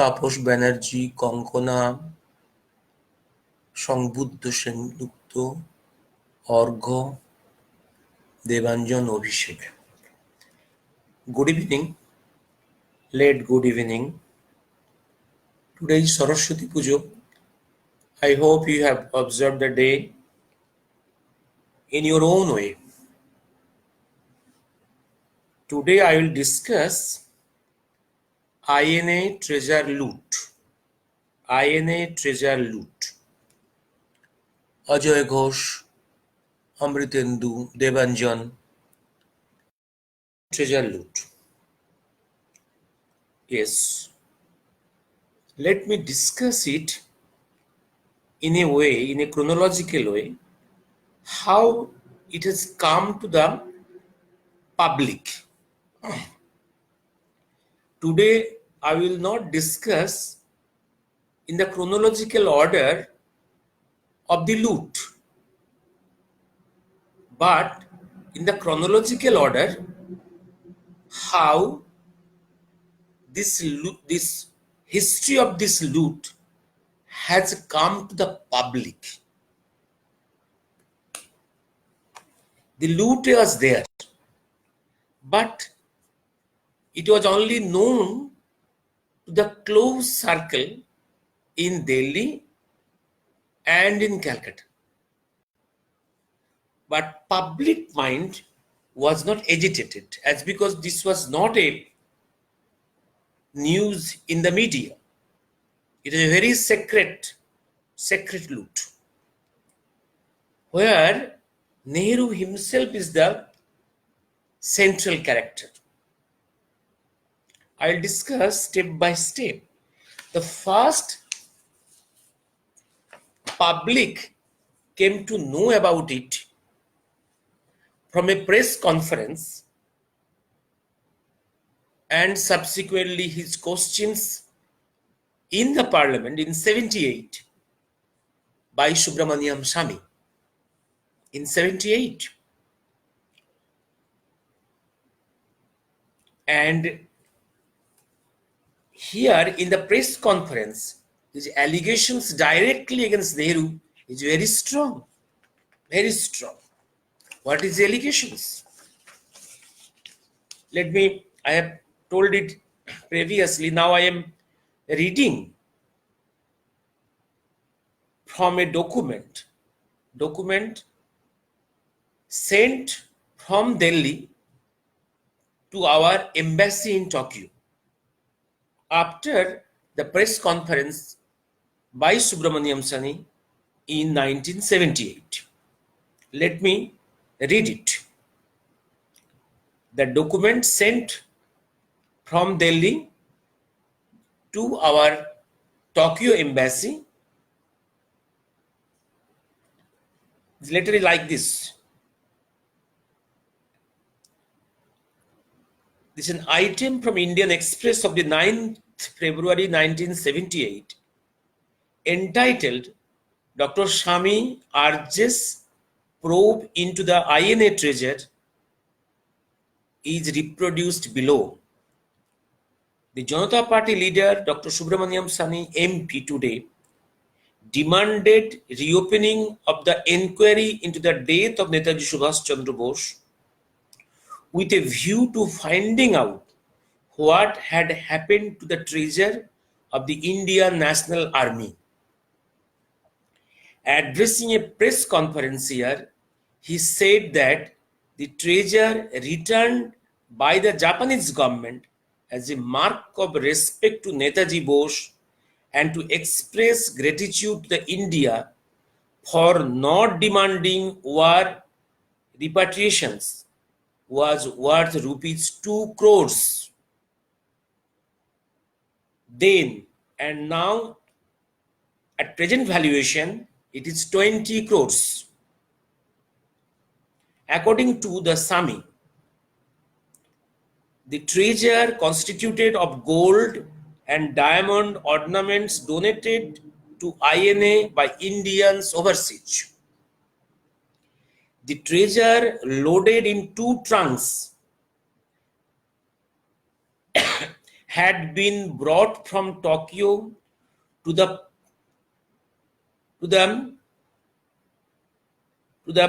Tapas Banerjee, Konkona, সংবুদ্ধ Sengupta, Arghya, Debanjan, Abhishek. Good evening, late good evening. Today is Saraswati Pujo. I hope you have observed the day in your own way. Today I will discuss INA treasure loot. INA treasure loot. Ajoy Ghosh, Amritendu, Debanjan. Treasure loot. Yes. Let me discuss it in a way, in a chronological way, how it has come to the public. Today, I will not discuss in the chronological order of the loot, but in the chronological order how this history of this loot has come to the public. The loot was there, but it was only known to the close circle in Delhi and in Calcutta. But public mind was not agitated, as because this was not a news in the media. It is a very sacred loot, where Nehru himself is the central character. I will discuss step by step. The first public came to know about it from a press conference and subsequently his questions in the parliament in 78 by Subramaniam Swamy. In 78. And here in the press conference, his allegations directly against Nehru is very strong. Very strong. What is the allegations? I have told it previously, now I am reading from a document sent from Delhi to our embassy in Tokyo after the press conference by Subramaniam Swamy in 1978. Let me read it. The document sent from Delhi to our Tokyo embassy is literally like this. This is an item from Indian Express of the 9th February 1978 entitled Dr. Swamy urges probe into the INA treasure is reproduced below. The Janata Party leader Dr. Subramaniam Swamy MP today demanded reopening of the inquiry into the death of Netaji Subhash Chandra Bose with a view to finding out what had happened to the treasure of the Indian National Army. Addressing a press conference here, he said that the treasure returned by the Japanese government as a mark of respect to Netaji Bose and to express gratitude to India for not demanding war repatriations was worth rupees 2 crores. Then and now at present valuation it is 20 crores. According to the Swamy, the treasure constituted of gold and diamond ornaments donated to INA by Indians overseas. The treasure loaded in 2 trunks had been brought from Tokyo to the to the to the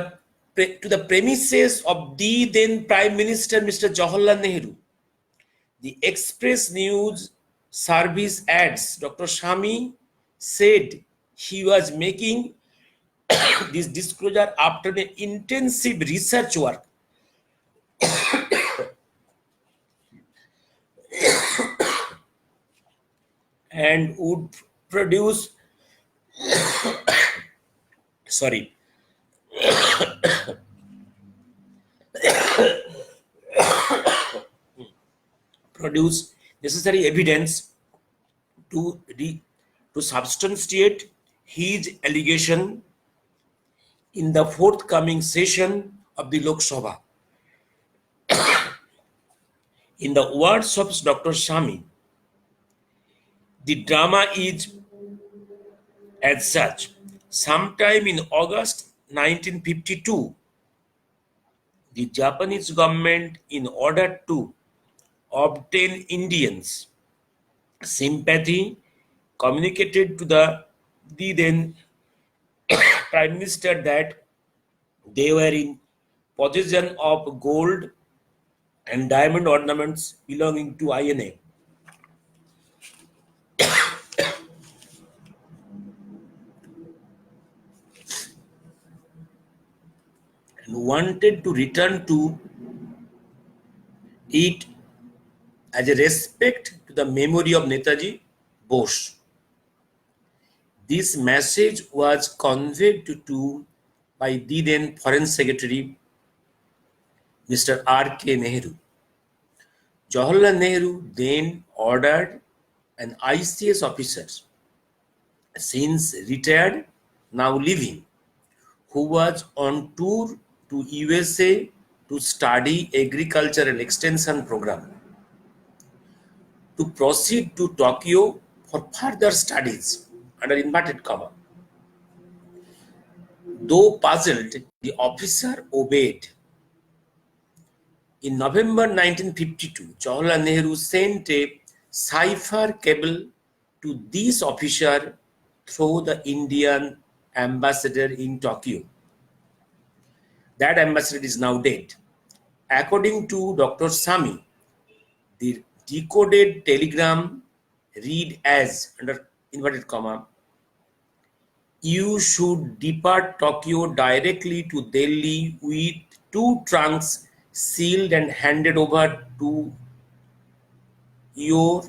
to the premises of the then Prime Minister Mr. Jawaharlal Nehru. The Express News Service adds Dr. Shami said he was making this disclosure after an intensive research work and would produce sorry produce necessary evidence to to substantiate his allegation in the forthcoming session of the Lok Sabha. In the words of Dr. Shami, the drama is as such. Sometime in August 1952, the Japanese government, in order to obtain Indians' sympathy, communicated to the then Prime Minister that they were in possession of gold and diamond ornaments belonging to INA. And wanted to return to it as a respect to the memory of Netaji Bose. This message was conveyed to by the then Foreign Secretary Mr. R.K. Nehru. Jawaharlal Nehru then ordered an ICS officer, since retired, now living, who was on tour to USA to study agricultural extension program, to proceed to Tokyo for further studies, under inverted comma. Though puzzled, the officer obeyed. In November 1952, Jawaharlal Nehru sent a cipher cable to this officer through the Indian ambassador in Tokyo. That ambassador is now dead. According to Dr. Sami, the decoded telegram read as, under inverted comma, you should depart Tokyo directly to Delhi with 2 trunks sealed and handed over to you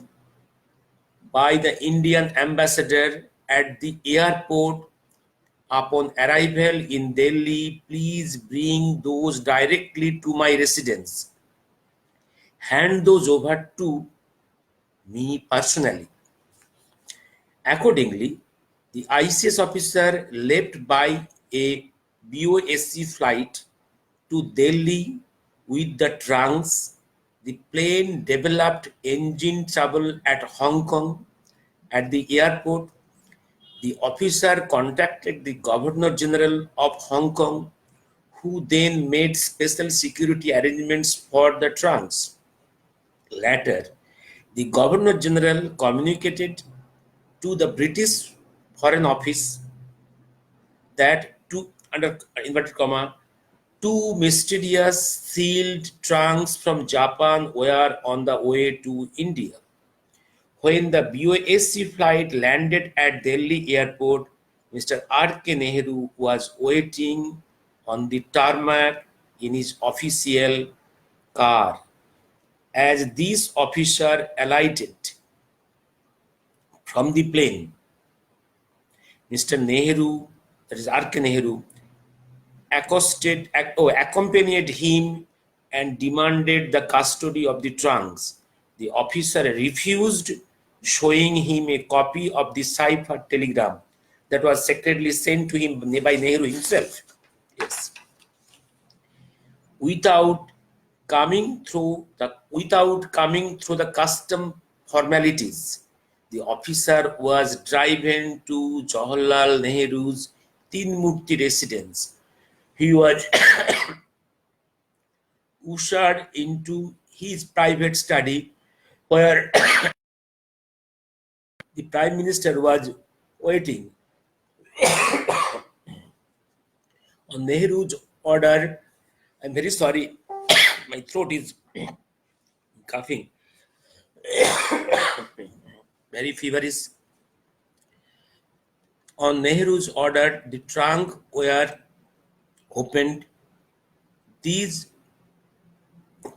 by the Indian ambassador at the airport. Upon arrival in Delhi, please bring those directly to my residence. Hand those over to me personally. Accordingly, the ICS officer left by a BOSC flight to Delhi with the trunks. The plane developed engine trouble at Hong Kong. At the airport, the officer contacted the Governor General of Hong Kong, who then made special security arrangements for the trunks. Later, the Governor General communicated to the British Foreign Office that under inverted comma, 2 mysterious sealed trunks from Japan were on the way to India. When the BOSC flight landed at Delhi airport, Mr. R.K. Nehru was waiting on the tarmac in his official car. As this officer alighted from the plane, Mr. Nehru, that is R.K. Nehru, accompanied him and demanded the custody of the trunks. The officer refused, showing him a copy of the cipher telegram that was secretly sent to him by Nehru himself. Yes. Without coming through the custom formalities, the officer was driven to Jawaharlal Nehru's Tinmurti residence. He was ushered into his private study where the Prime Minister was waiting on Nehru's order. I'm very sorry, my throat is coughing, very feverish. On Nehru's order, the trunk were opened. These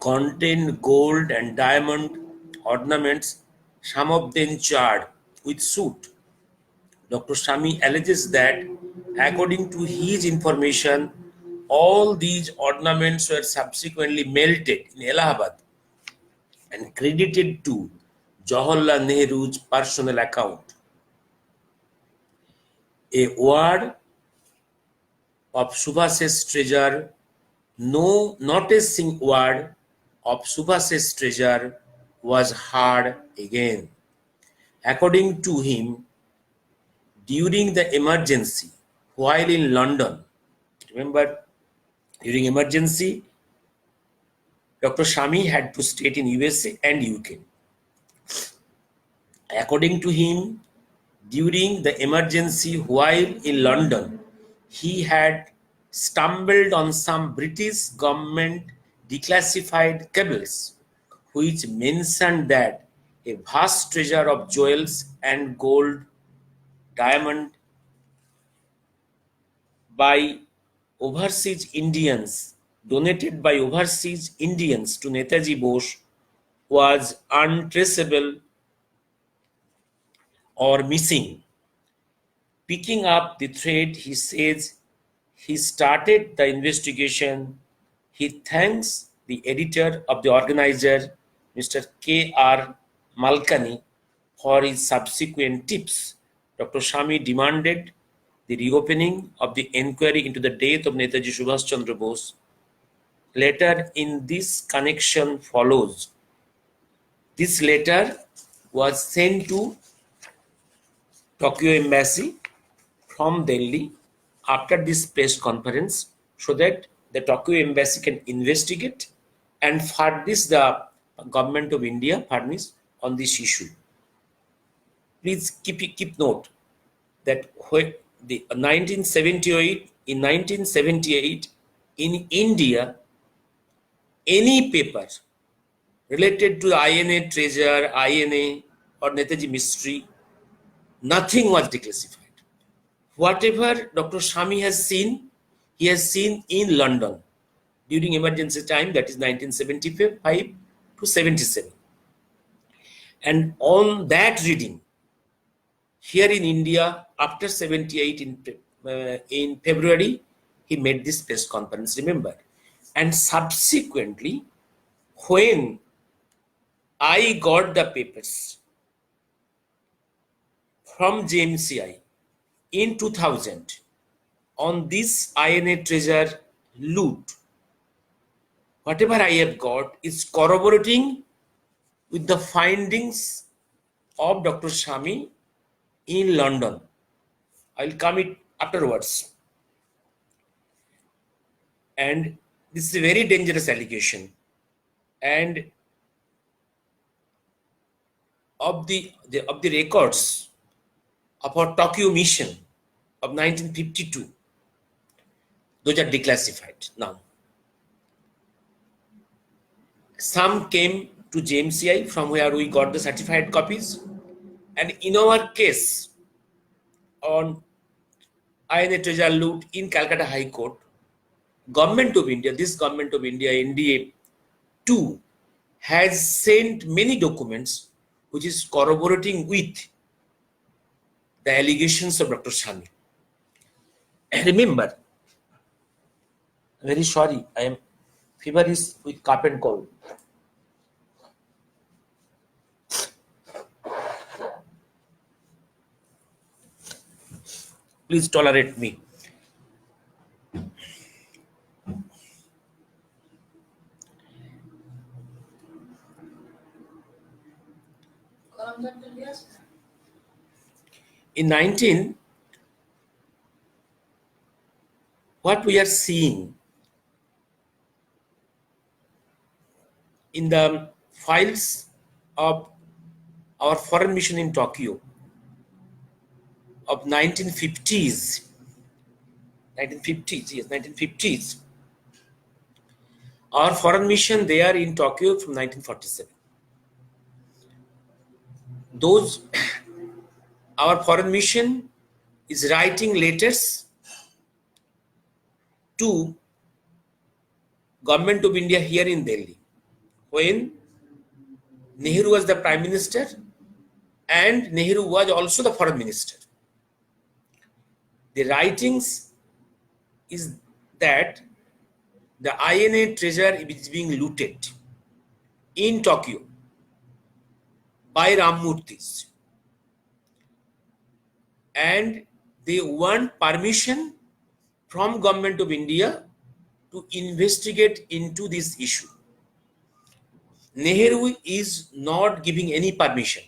contained gold and diamond ornaments, some of them charred with soot. Dr. Shami alleges that, according to his information, all these ornaments were subsequently melted in Allahabad and credited to Jawaharlal Nehru's personal account. A word of Subhas's treasure, no, not a single word of Subhas's treasure was heard again. According to him, during the emergency, while in London, remember, during emergency, Dr. Shami had to stay in USA and UK. According to him, during the emergency while in London, he had stumbled on some British government declassified cables which mentioned that a vast treasure of jewels and gold, diamond by overseas Indians, donated by overseas Indians to Netaji Bose, was untraceable or missing. Picking up the thread, he says he started the investigation. He thanks the editor of the organizer, Mr. K.R. Malkani, for his subsequent tips. Dr. Shami demanded the reopening of the inquiry into the death of Netaji Subhash Chandra Bose. Letter in this connection follows. This letter was sent to Tokyo Embassy from Delhi after this press conference so that the Tokyo Embassy can investigate and furnish the government of India furnish on this issue. Please keep note that when the 1978 in 1978 in India, any paper related to the INA treasure, INA or Netaji mystery, nothing was declassified. Whatever Dr. Shami has seen, he has seen in London during emergency time, that is 1975 to 77. And on that reading, here in India, after 78 in February, he made this press conference, remember. And subsequently, when I got the papers from JMCI in 2000 on this INA treasure loot, whatever I have got is corroborating with the findings of Dr. Shami in London. I'll come it afterwards. And this is a very dangerous allegation. And of the records of our Tokyo mission of 1952, those are declassified now. Some came to JMCI from where we got the certified copies. And in our case on INA treasure loot in Calcutta High Court, Government of India, this Government of India, NDA 2, has sent many documents which is corroborating with the allegations of Dr. Shami. And remember, I'm very sorry, I am feverish with cough and cold. Please tolerate me. In 19, what we are seeing in the files of our foreign mission in Tokyo of 1950s. 1950s, yes, 1950s. Our foreign mission there in Tokyo from 1947. Those, our foreign mission is writing letters to Government of India here in Delhi when Nehru was the Prime Minister and Nehru was also the Foreign Minister. The writings is that the INA treasure is being looted in Tokyo by Rammurtis, and they want permission from Government of India to investigate into this issue. Nehru is not giving any permission,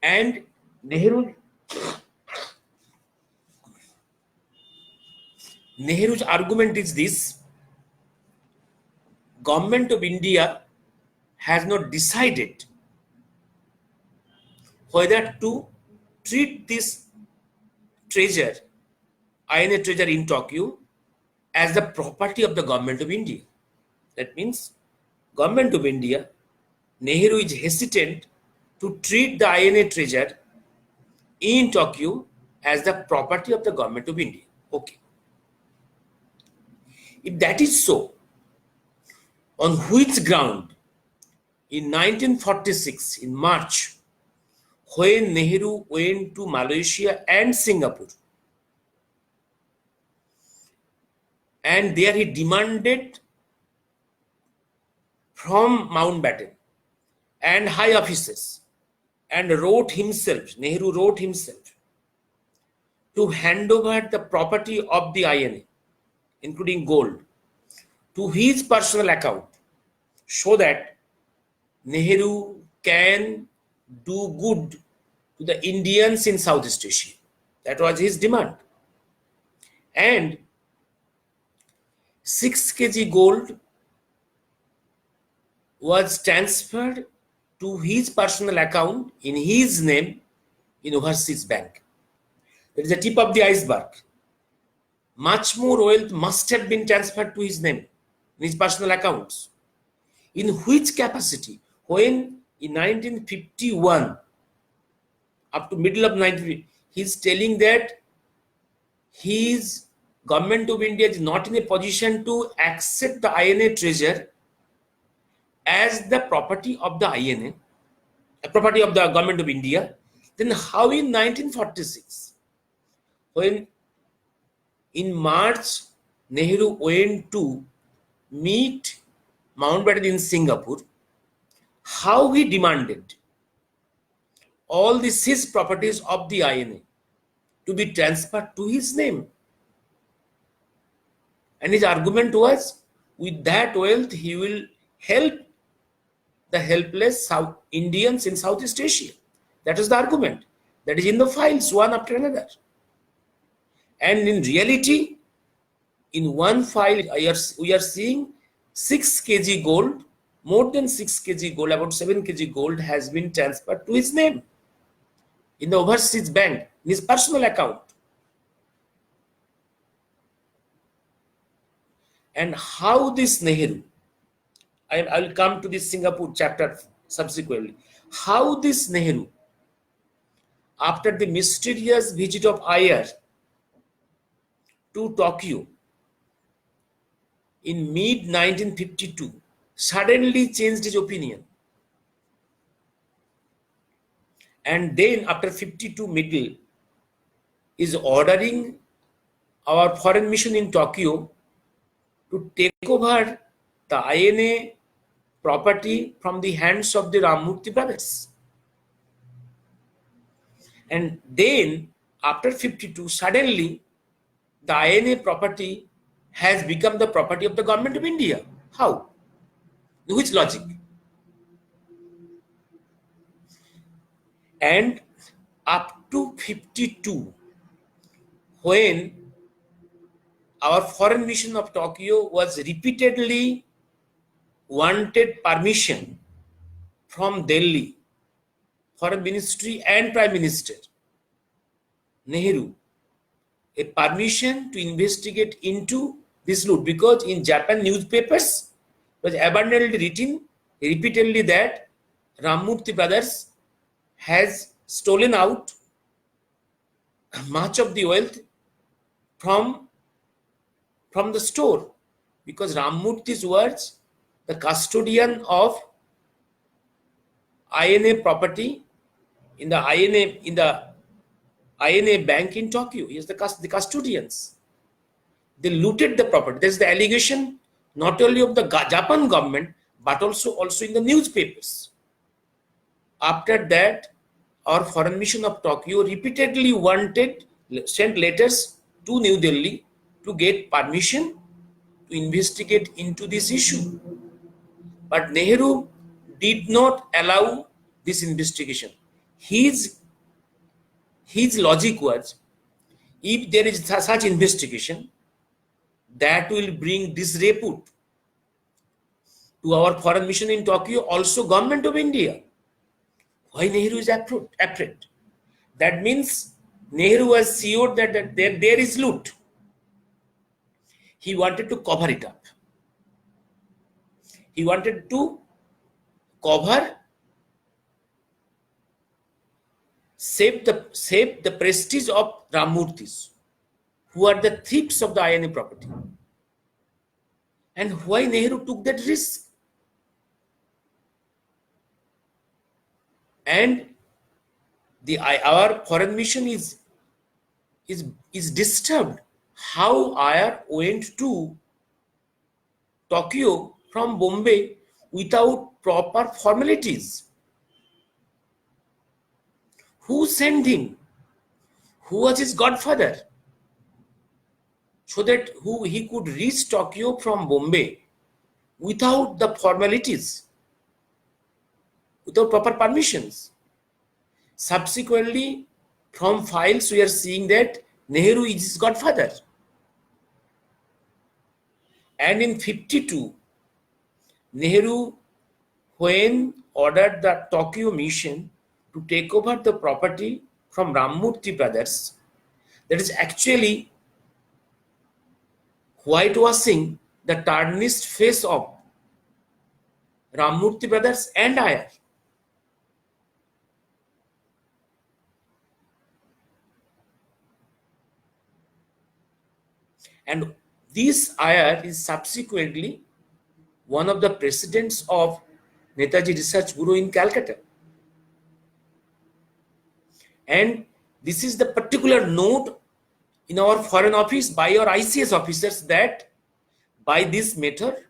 and Nehru's argument is this: Government of India has not decided whether to treat this treasure, INA treasure in Tokyo, as the property of the Government of India. That means Government of India, Nehru is hesitant to treat the INA treasure in Tokyo as the property of the Government of India. Okay. If that is so, on which ground in 1946, in March, when Nehru went to Malaysia and Singapore, and there he demanded from Mountbatten and high officers, and Nehru wrote himself, to hand over the property of the INA, including gold, to his personal account, so that Nehru can do good to the Indians in Southeast Asia. That was his demand. And 6 kg gold was transferred to his personal account in his name in Overseas Bank. That is the tip of the iceberg. Much more wealth must have been transferred to his name in his personal accounts. In which capacity? When in 1951, up to middle of 1950, he's telling that his Government of India is not in a position to accept the INA treasure as the property of the INA, a property of the Government of India. Then how in 1946, when in March Nehru went to meet Mountbatten in Singapore, how he demanded all the seized properties of the INA to be transferred to his name? And his argument was, with that wealth, he will help the helpless South Indians in Southeast Asia. That is the argument. That is in the files, one after another. And in reality, in one file, we are seeing 6 kg gold, more than 6 kg gold, about 7 kg gold has been transferred to his name in the Overseas Bank, in his personal account. And how this Nehru, I will come to this Singapore chapter subsequently, how this Nehru, after the mysterious visit of Iyer to Tokyo in mid 1952, suddenly changed his opinion. And then after 52 middle, is ordering our foreign mission in Tokyo to take over the INA property from the hands of the Rammurti brothers. And then after 52, suddenly the INA property has become the property of the Government of India. How? Which logic? And up to 52, when our foreign mission of Tokyo was repeatedly wanted permission from Delhi, Foreign Ministry and Prime Minister Nehru, a permission to investigate into this loot, because in Japan newspapers was abundantly written repeatedly that Ramamurthy brothers has stolen out much of the wealth from the store, because Ramamurthy was the custodian of INA property in the INA bank in Tokyo. He is the custodians. They looted the property. There's the allegation not only of the Japan government but also in the newspapers. After that, our foreign mission of Tokyo repeatedly sent letters to New Delhi to get permission to investigate into this issue. But Nehru did not allow this investigation. His logic was, if there is such investigation, that will bring disrepute to our foreign mission in Tokyo, also government of India. Why Nehru is afraid? That means Nehru was sure that there is loot. He wanted to cover it up. He wanted to save the prestige of Ramamurthis, who are the thieves of the INA property. And why Nehru took that risk? And our foreign mission is disturbed. How IR went to Tokyo from Bombay without proper formalities? Who sent him? Who was his godfather? So that he could reach Tokyo from Bombay without the formalities, without proper permissions. Subsequently, from files we are seeing that Nehru is his godfather. And in 52, Nehru, when ordered the Tokyo mission to take over the property from Ramamurthy brothers, that is actually whitewashing the tarnished face of Ramamurthy brothers and IR. And this IR is subsequently one of the presidents of Netaji Research Bureau in Calcutta. And this is the particular note in our foreign office by our ICS officers, that by this method,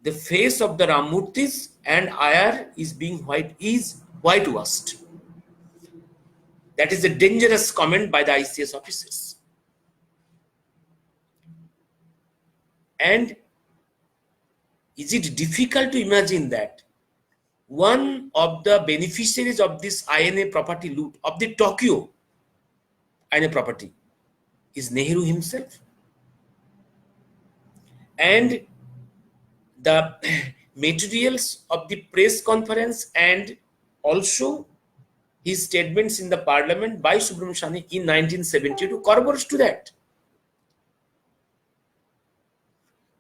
the face of the Ramamurthis and IR is whitewashed. That is a dangerous comment by the ICS officers. And is it difficult to imagine that one of the beneficiaries of this INA property loot, of the Tokyo INA property, is Nehru himself? And the materials of the press conference and also his statements in the parliament by Subramanian Sahni in 1972 corroborates to that.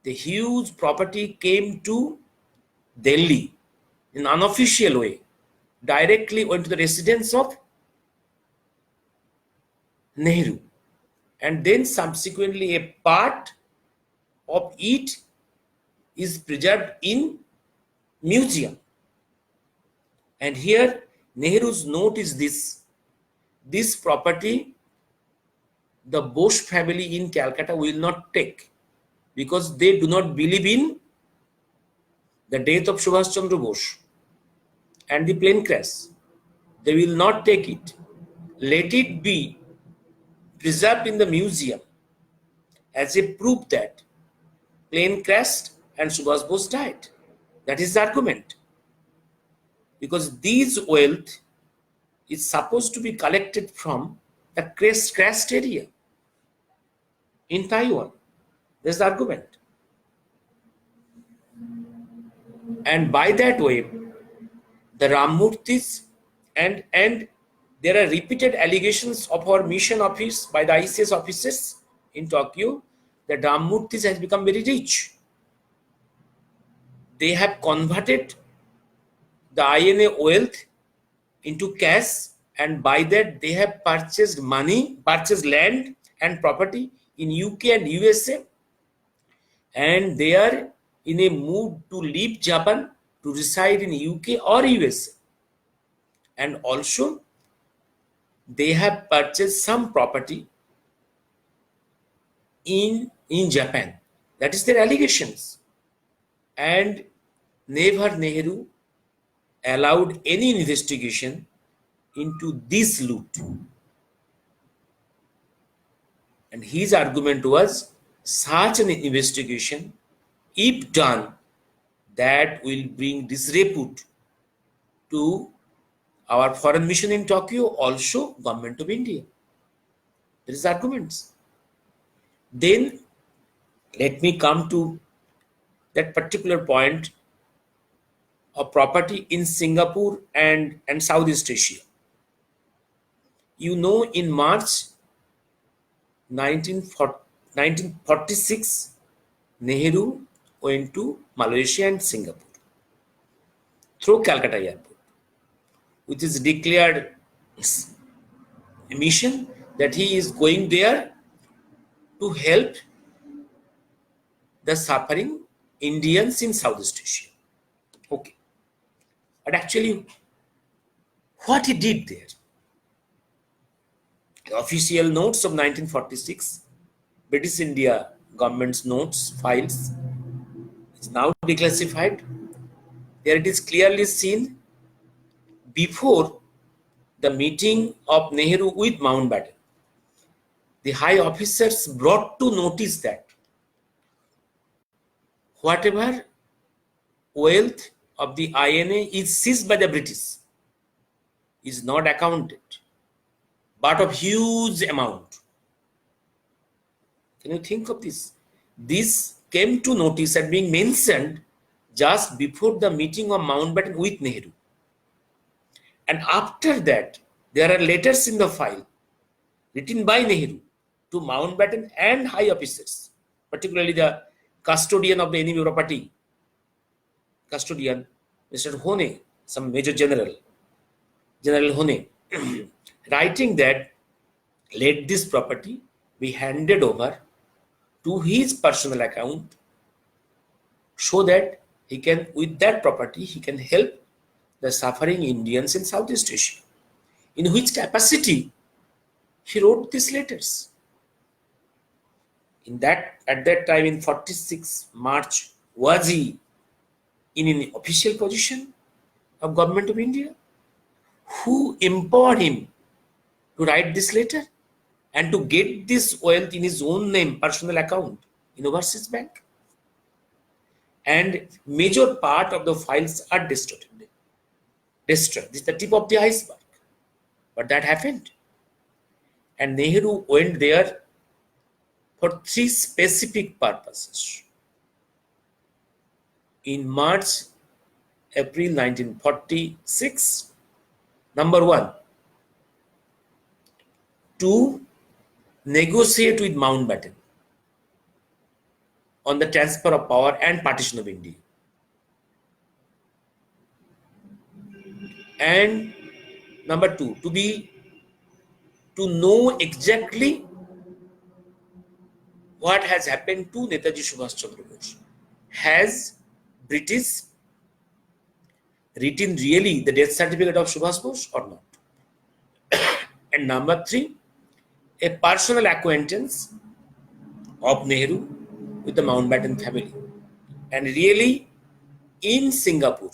The huge property came to Delhi in an unofficial way, directly went to the residence of Nehru, and then subsequently a part of it is preserved in museum. And here Nehru's note is this property the Bose family in Calcutta will not take, because they do not believe in the death of Subhash Chandra Bose and the plane crash. They will not take it. Let it be preserved in the museum as a proof that plane crashed and Subhash Bose died. That is the argument. Because this wealth is supposed to be collected from the crashed area in Taiwan. That's the argument. And by that way, the Rammurtis and there are repeated allegations of our mission office by the ICS officers in Tokyo that Rammurtis has become very rich. They have converted the INA wealth into cash, and by that they have purchased land and property in UK and USA, and they are in a mood to leave Japan to reside in UK or USA. And also they have purchased some property in Japan. That is their allegations. And never Nehru allowed any investigation into this loot. And his argument was such an investigation, if done, that will bring disrepute to our foreign mission in Tokyo, also government of India. There is arguments. Then let me come to that particular point of property in Singapore and Southeast Asia. You know, in March 1946, Nehru went to Malaysia and Singapore through Calcutta Airport, which is declared a mission that he is going there to help the suffering Indians in Southeast Asia. Okay. But actually, what he did there, the official notes of 1946, British India government's notes, files, is now declassified. There it is clearly seen, before the meeting of Nehru with Mountbatten, the high officers brought to notice that whatever wealth of the INA is seized by the British is not accounted, but of huge amount. Can you think of this? This came to notice and being mentioned just before the meeting of Mountbatten with Nehru. And after that, there are letters in the file written by Nehru to Mountbatten and high officers, particularly the custodian of the enemy property, custodian, Mr. Hone, some major general, General Hone, writing that let this property be handed over to his personal account so that he can, with that property, he can help the suffering Indians in Southeast Asia. In which capacity he wrote these letters? At that time in 46 March, was he in an official position of government of India? Who empowered him to write this letter and to get this wealth in his own name, personal account in overseas bank? And major part of the files are destroyed. This is the tip of the iceberg. But that happened. And Nehru went there for 3 specific purposes. In March, April 1946, number 1, to negotiate with Mountbatten on the transfer of power and partition of India. And number 2, to know exactly what has happened to Netaji Subhash Chandra Bose. Has British written really the death certificate of Subhash Bose or not? And number 3, a personal acquaintance of Nehru with the Mountbatten family. And really, in Singapore,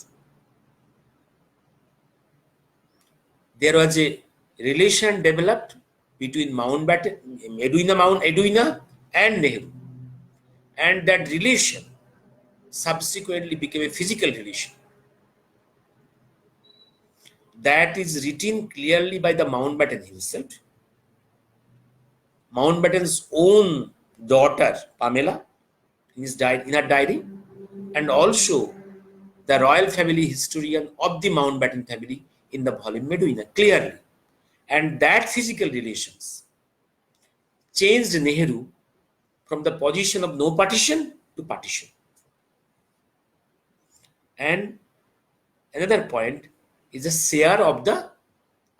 there was a relation developed between Mountbatten, Edwina and Nehru. And that relation subsequently became a physical relation. That is written clearly by the Mountbatten himself. Mountbatten's own daughter, Pamela, in her diary, and also the royal family historian of the Mountbatten family in the volume Meduina clearly. And that physical relations changed Nehru from the position of no partition to partition. And another point is the share of the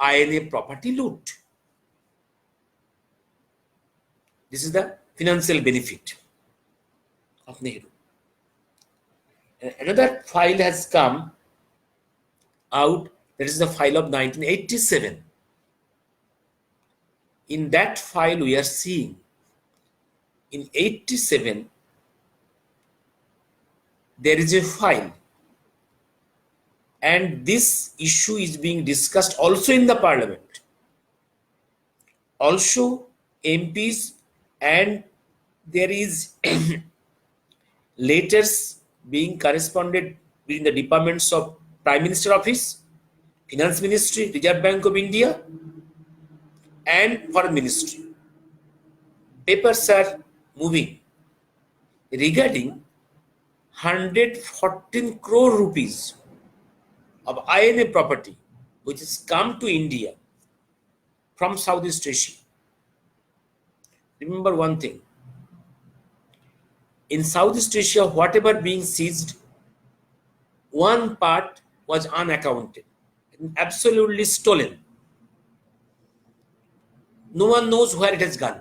INA property loot. This is the financial benefit of Nehru. And another file has come out, that is the file of 1987. In that file, we are seeing in 87 there is a file, and this issue is being discussed also in the parliament. Also MPs, and there is letters being corresponded between the departments of Prime Minister Office, Finance Ministry, Reserve Bank of India, and Foreign Ministry. Papers are moving regarding 114 crore rupees of INA property which has come to India from Southeast Asia. Remember one thing, in Southeast Asia, whatever being seized, one part was unaccounted, absolutely stolen. No one knows where it has gone.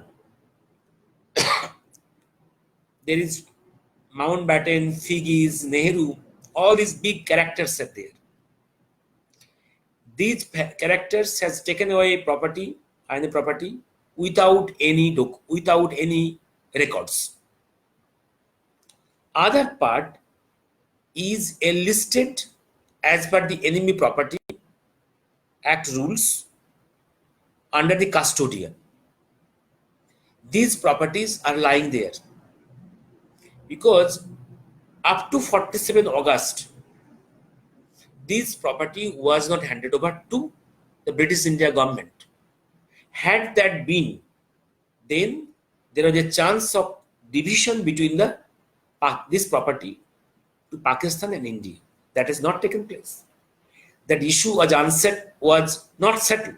There is Mountbatten, Figgis, Nehru, all these big characters are there. These characters has taken away property, INA property, without any records. Other part is enlisted as per the Enemy Property Act rules under the custodian. These properties are lying there because up to 47 August, this property was not handed over to the British India government. Had that been, then there was a chance of division between this property to Pakistan and India. That has not taken place. That issue was not settled.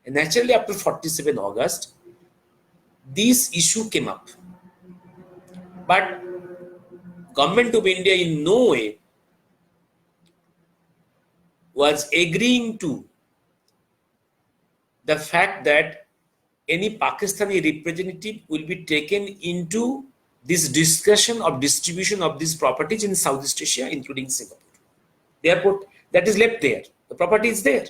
And naturally, after 47 August, this issue came up. But Government of India in no way was agreeing to the fact that any Pakistani representative will be taken into this discussion of distribution of these properties in Southeast Asia, including Singapore. Therefore, that is left there. The property is there.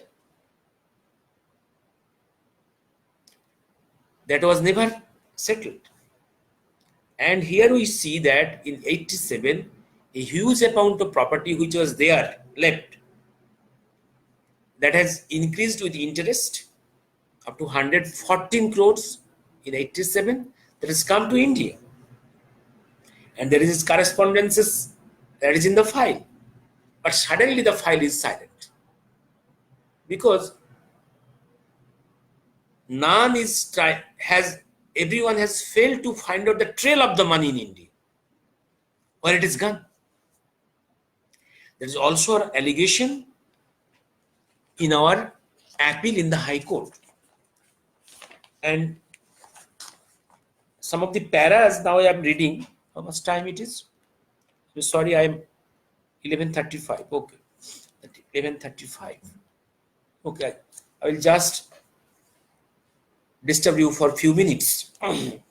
That was never settled. And here we see that in 87, a huge amount of property which was there left, that has increased with interest up to 114 crores in 87, that has come to India. And there is correspondences that is in the file. But suddenly the file is silent because everyone has failed to find out the trail of the money in India, where it is gone. There is also an allegation in our appeal in the High Court. And some of the paras now I am reading. How much time it is? Sorry, I am 11:35. Okay, 11:35. Okay, I will just disturb you for a few minutes. I'm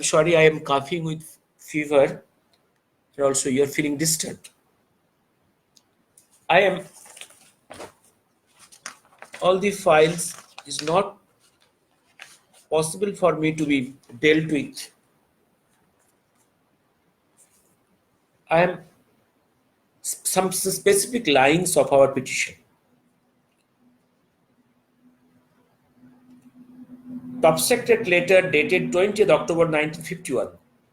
sorry, I am coughing with fever, and also you are feeling disturbed. All the files is not possible for me to be dealt with. I am some specific lines of our petition. Top Secret letter dated 20th October 1951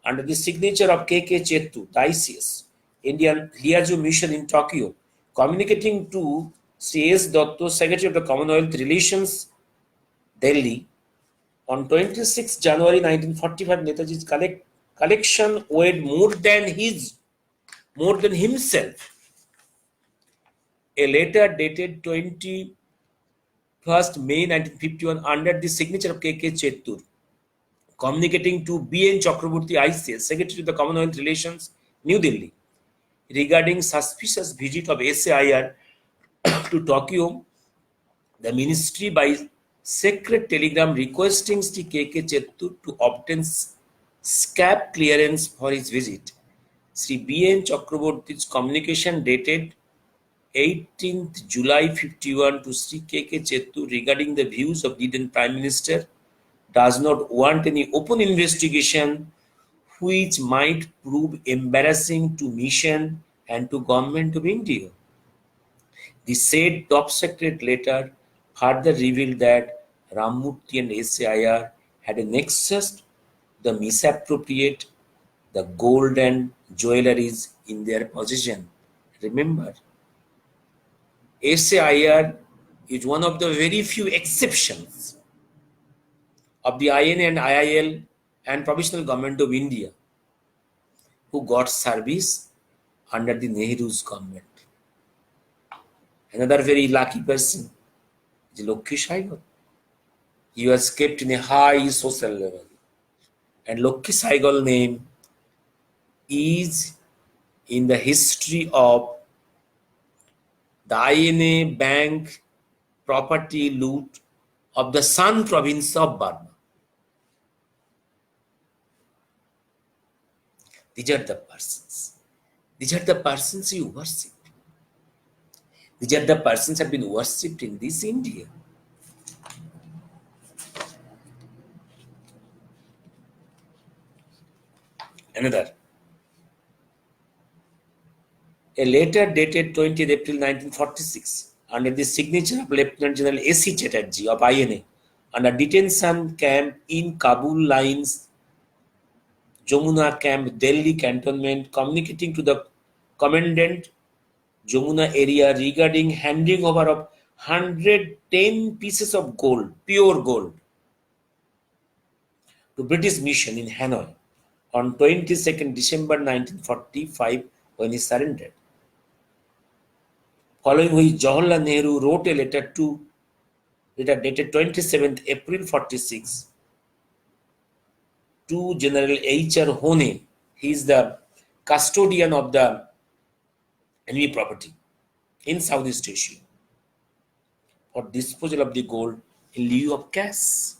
under the signature of K.K. Chettu, the ICS, Indian Liaison Mission in Tokyo, communicating to C.S. Dotto, Secretary of the Commonwealth Relations, Delhi, on 26 January 1945, Netaji's collection weighed more than his more than himself. A letter dated 21st May 1951 under the signature of K.K. Chettur, communicating to B.N. Chakraborty, ICS, Secretary of the Commonwealth Relations, New Delhi, regarding suspicious visit of SAIR to Tokyo, the ministry by secret telegram requesting Sri K.K. Chettur to obtain SCAP clearance for his visit. Sri B.N. Chakraborty's communication dated 18th July 51 to Sri K.K. Chettur regarding the views of the then Prime Minister does not want any open investigation which might prove embarrassing to mission and to government of India. The said top secret letter further revealed that Rammurthy and SAIR had a nexus the misappropriate the gold and jewelries in their possession. Remember, SAIR is one of the very few exceptions of the INA and IIL and Provisional Government of India who got service under the Nehru's government. Another very lucky person is Lokhi Saigal. He was kept in a high social level. And Lokhi Saigal name is in the history of the INA bank property loot of the San province of Burma. These are the persons. These are the persons you worship. These are the persons have been worshipped in this India. Another. A letter dated 20th April 1946 under the signature of Lieutenant General A.C. Chatterjee of INA under detention camp in Kabul lines Jamuna camp, Delhi cantonment, communicating to the commandant Jamuna area regarding handing over of 110 pieces of gold, pure gold, to British mission in Hanoi on 22nd December 1945 when he surrendered. Following which Jawaharlal Nehru wrote a letter dated 27th April 46 to General H.R. Hone. He is the custodian of the enemy property in Southeast Asia for disposal of the gold in lieu of cash.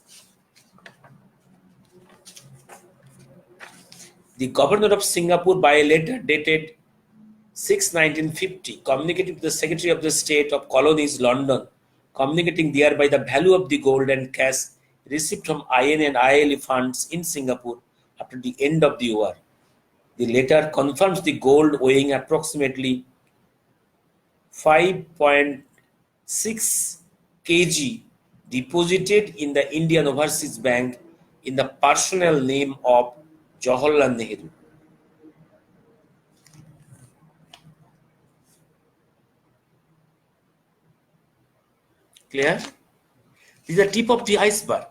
The governor of Singapore, by a letter dated 6/1950, communicated to the Secretary of the State of Colonies, London, communicating thereby the value of the gold and cash received from IN and IL funds in Singapore after the end of the war. The letter confirms the gold weighing approximately 5.6 kg deposited in the Indian Overseas Bank in the personal name of Jawaharlal Nehru. Clear? This is the tip of the iceberg.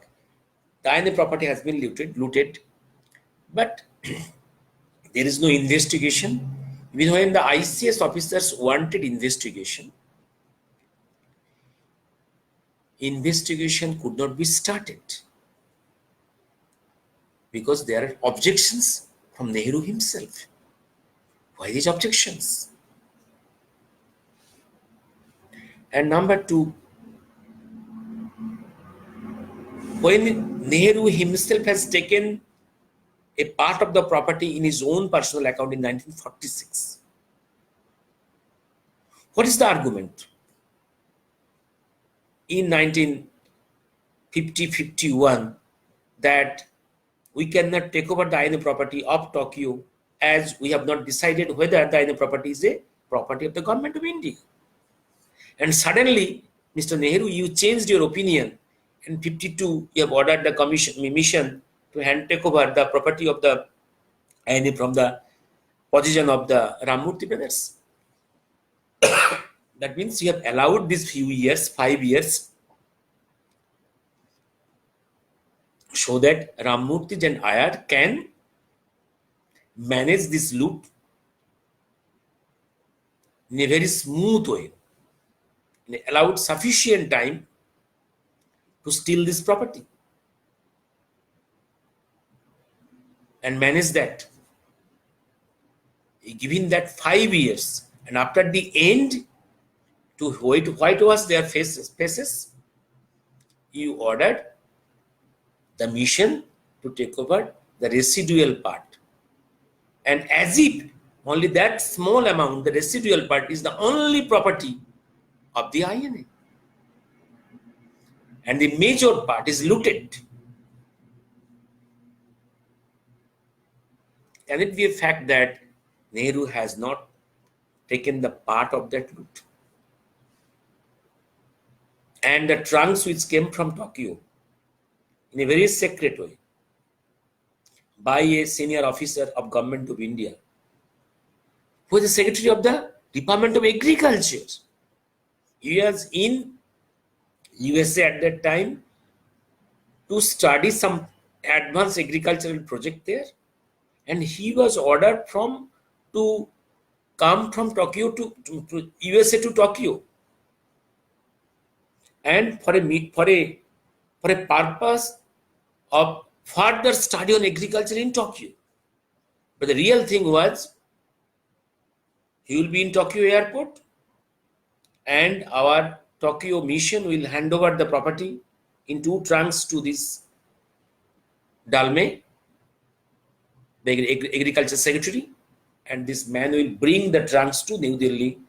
The INA property has been looted, but there is no investigation. Even when the ICS officers wanted investigation could not be started because there are objections from Nehru himself. Why these objections? And number two, when Nehru himself has taken a part of the property in his own personal account in 1946, what is the argument? In 1950-51 that we cannot take over the INA property of Tokyo as we have not decided whether the INA property is a property of the government of India. And suddenly, Mr. Nehru, you changed your opinion. In 52, you have ordered the mission to take over the property of the INA from the possession of the Rammurthy brothers. That means you have allowed these few years, 5 years, so that Rammurthy and IR can manage this loot in a very smooth way, and allowed sufficient time to steal this property and manage that. Given that 5 years, and after the end, to whitewash their faces, you ordered the mission to take over the residual part. And as if only that small amount, the residual part, is the only property of the INA. And the major part is looted. Can it be a fact that Nehru has not taken the part of that loot? And the trunks which came from Tokyo in a very secret way by a senior officer of Government of India, who was the Secretary of the Department of Agriculture. He was in USA at that time to study some advanced agricultural project there, and he was ordered to come from Tokyo to USA to Tokyo, and for a purpose of further study on agriculture in Tokyo. But the real thing was, he will be in Tokyo airport, and our Tokyo mission will hand over the property in 2 trunks to this Dalme, the agriculture secretary, and this man will bring the trunks to New Delhi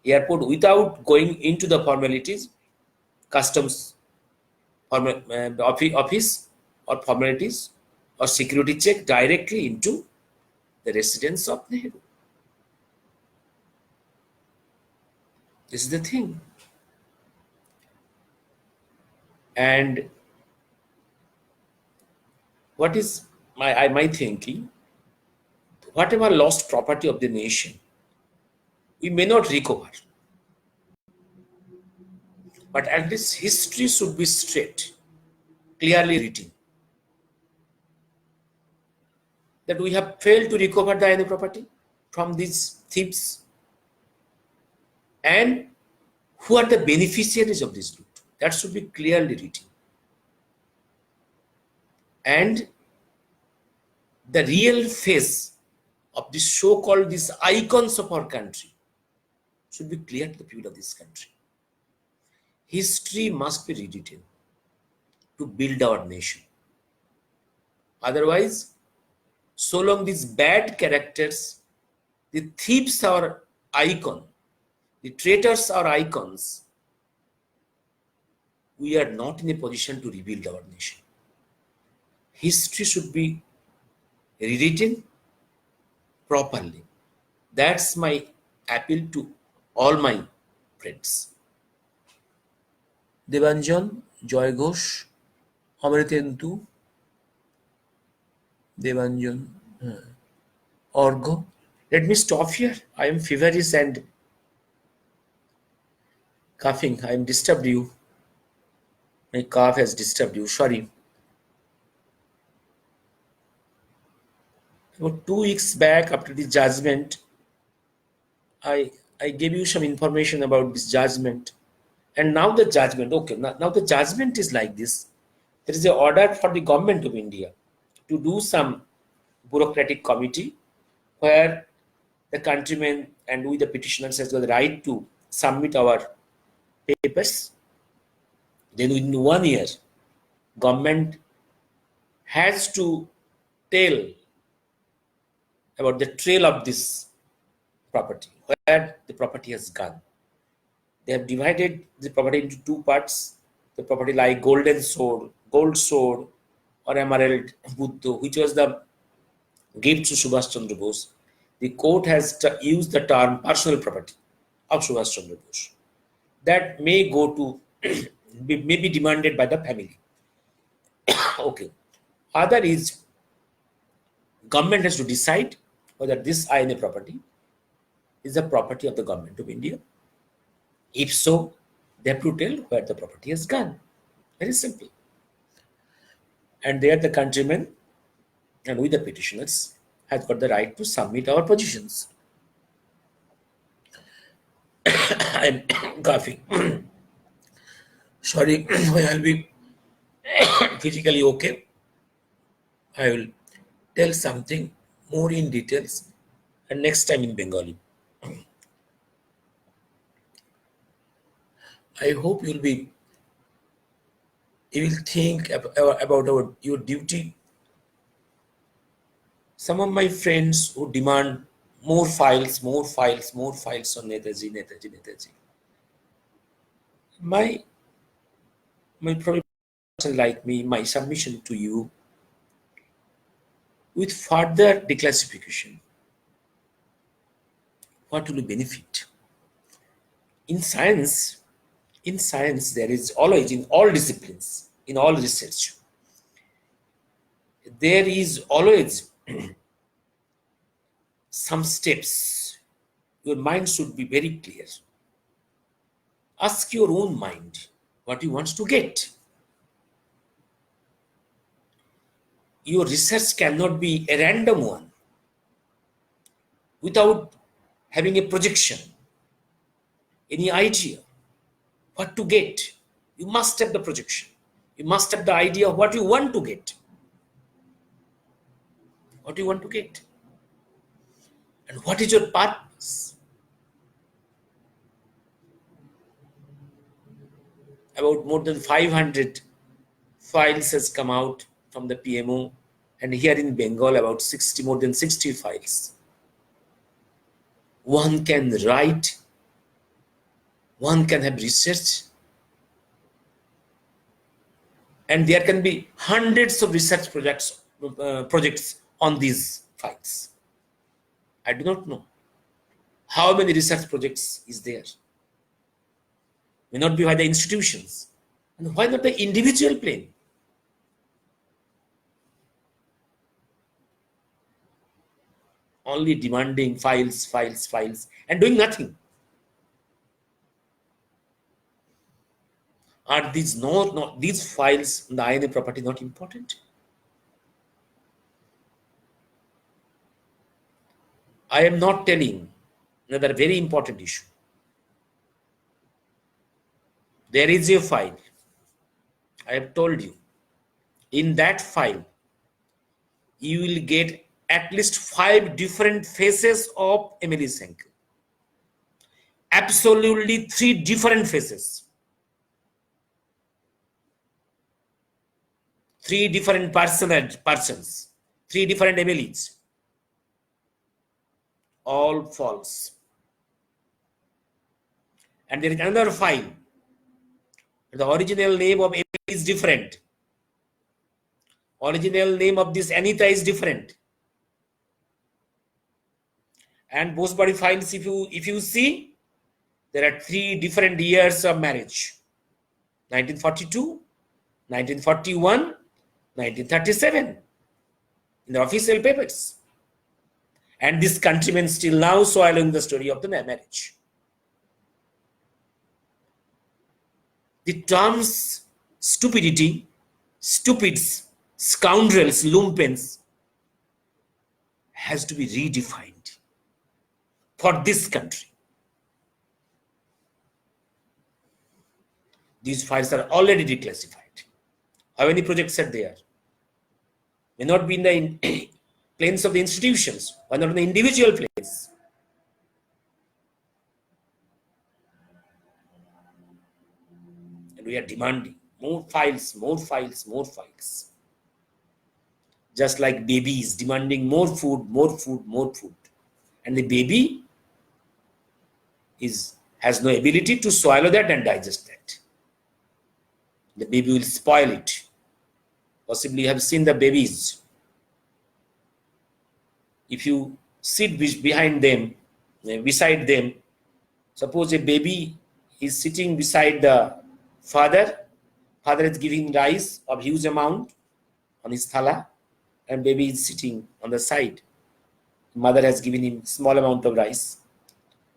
airport without going into the formalities, customs office or formalities or security check, directly into the residence of Nehru. This is the thing. And what is my thinking? Whatever lost property of the nation, we may not recover, but at least history should be straight, clearly written, that we have failed to recover the INA property from these thieves, and who are the beneficiaries of this loot. That should be clearly written. And the real face of this so-called these icons of our country should be clear to the people of this country. History must be rewritten to build our nation. Otherwise, so long these bad characters, the thieves are icon, the traitors are icons, we are not in a position to rebuild our nation. History should be rewritten properly. That's my appeal to all my friends. Debanjan, Joy Ghosh, Amritendu, Debanjan, Orgo. Let me stop here. I am feverish and coughing. I am disturbed you. My cough has disturbed you. Sorry. About 2 weeks back, after the judgment, I gave you some information about this judgment. And now the judgment, okay, now the judgment is like this. There is an order for the Government of India to do some bureaucratic committee where the countrymen and we the petitioners has got the right to submit our papers. Then within 1 year, government has to tell about the trail of this property, where the property has gone. They have divided the property into 2 parts. The property like golden sword, gold sword, or emerald Buddha, which was the gift to Subhash Chandra Bose. The court has used the term personal property of Subhash Chandra Bose. That may go to, may be demanded by the family. Okay. Other is, government has to decide whether this INA property is the property of the Government of India. If so, they have to tell where the property has gone. Very simple. And there the countrymen and we the petitioners have got the right to submit our positions. I'm coughing. Sorry, when I'll be physically okay, I will tell something more in details and next time in Bengali. I hope you will think about your duty. Some of my friends who demand more files, more files, more files on Netaji, Netaji, Netaji. My probably person like me, my submission to you with further declassification, what will you benefit? In science, there is always, in all disciplines, in all research, there is always some steps. Your mind should be very clear. Ask your own mind what you want to get. Your research cannot be a random one without having a projection, any idea what to get. You must have the projection. You must have the idea of what you want to get. What you want to get. And what is your purpose? About more than 500 files has come out from the PMO, and here in Bengal about 60, more than 60 files. One can write, one can have research, and there can be hundreds of research projects on these files. I do not know how many research projects is there. May not be by the institutions. And why not the individual plane? Only demanding files, files, files, and doing nothing. Are these these files in the INA property not important? I am not telling another very important issue. There is a file. I have told you. In that file, you will get at least 5 different faces of Emily Senkel. Absolutely 3 different faces. 3 different persons. 3 different Emilys. All false. And there is another file. The original name of Emily is different. Original name of this Anita is different. And both body files, if you see, there are 3 different years of marriage: 1942, 1941, 1937 in the official papers. And this countryman still now swallowing the story of the marriage. The terms stupidity, stupids, scoundrels, lumpens has to be redefined for this country. These files are already declassified. How many projects are there? May not be in the planes of the institutions, or not in the individual planes. And we are demanding more files, more files, more files. Just like babies demanding more food, more food, more food. And the baby has no ability to swallow that and digest that. The baby will spoil it. Possibly you have seen the babies. If you sit behind them, beside them, suppose a baby is sitting beside the father is giving rice of huge amount on his thala, and baby is sitting on the side. Mother has given him small amount of rice.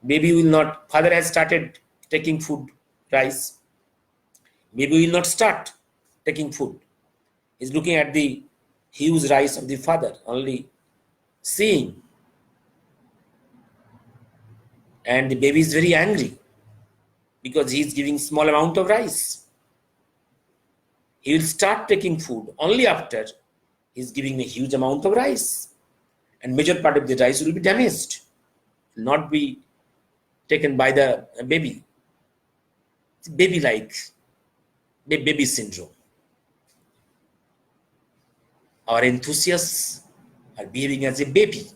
Baby will not, father has started taking food, rice. Baby will not start taking food. He's looking at the huge rice of the father, only seeing. And the baby is very angry. because he is giving small amount of rice. He will start taking food only after he is giving a huge amount of rice, and major part of the rice will be damaged, will not be taken by the baby. It's baby-like, baby syndrome. Our enthusiasts are behaving as a baby.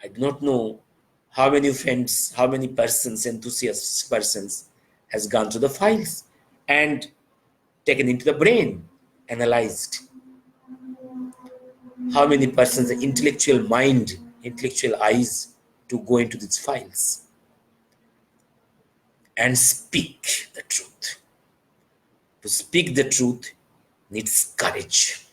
I do not know how many friends, how many persons, enthusiast persons, has gone to the files and taken into the brain, analyzed. How many persons, the intellectual mind, intellectual eyes to go into these files and speak the truth. To speak the truth needs courage.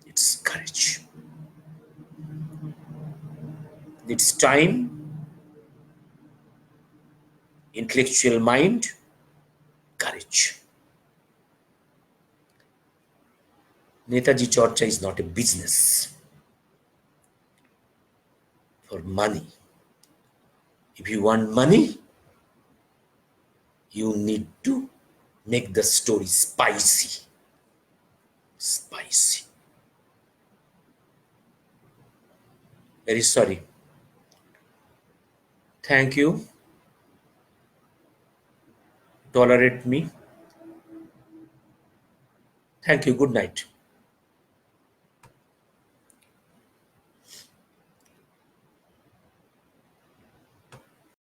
It's courage. It's time, intellectual mind, courage. Netaji Chorcha is not a business for money. If you want money, you need to make the story spicy. Spicy. Very sorry. Thank you. Tolerate me. Thank you. Good night.